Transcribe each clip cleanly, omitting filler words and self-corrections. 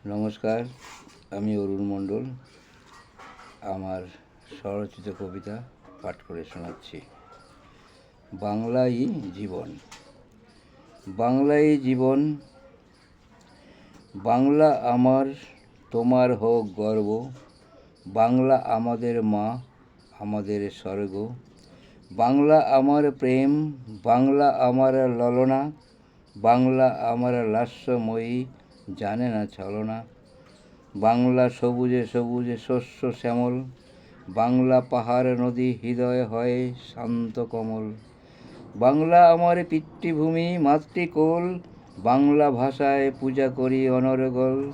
নমস্কার, আমি অরুণ মণ্ডল। আমার স্বরচিত কবিতা পাঠ করে শোনাচ্ছি। বাংলাই জীবন। বাংলাই জীবন, বাংলা আমার, তোমার হোক গর্ব। বাংলা আমাদের মা, আমাদের স্বর্গ। বাংলা আমার প্রেম, বাংলা আমার ললনা। বাংলা আমার লাস্যময়ী, জানে না ছলনা। বাংলা সবুজে সবুজে শস্য শ্যামল। বাংলা পাহাড় নদী হৃদয় হয় শান্ত কমল। বাংলা আমার পিতৃভূমি মাতৃকোল। বাংলা ভাষায় পূজা করি অনর্গল।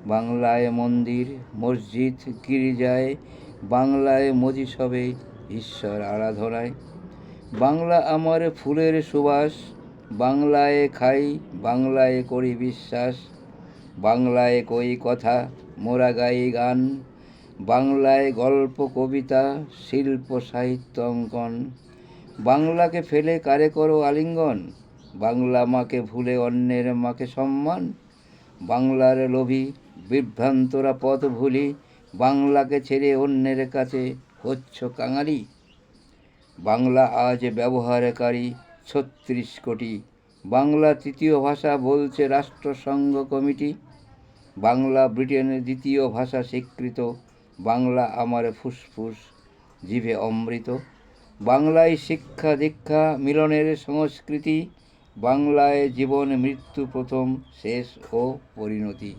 বাংলায় মন্দির মসজিদ গির্জায়, বাংলায় মজিসবে ঈশ্বর আরাধনায়। বাংলা আমার ফুলের সুবাস, বাংলায় খাই বাংলায় করি বিশ্বাস। বাংলায় কই কথা মোরা গাই গান, বাংলায় গল্প কবিতা শিল্প সাহিত্য অঙ্কন। বাংলাকে ফেলে কারে করো আলিঙ্গন, বাংলা মাকে ভুলে অন্যের মাকে সম্মান। বাংলার লোভী বিভ্রান্তরা পথ ভুলি, বাংলাকে ছেড়ে অন্যের কাছে হচ্ছ কাঙালি। বাংলা আজ ব্যবহারকারী ৩৬ কোটি। বাংলা তৃতীয় ভাষা বলছে রাষ্ট্রসংঘ কমিটি। বাংলা ব্রিটেনের দ্বিতীয় ভাষা স্বীকৃত। বাংলা আমার ফুসফুস জিভে অমৃত। বাংলায় শিক্ষা দীক্ষা মিলনের সংস্কৃতি। বাংলায় জীবন মৃত্যু প্রথম শেষ ও পরিণতি।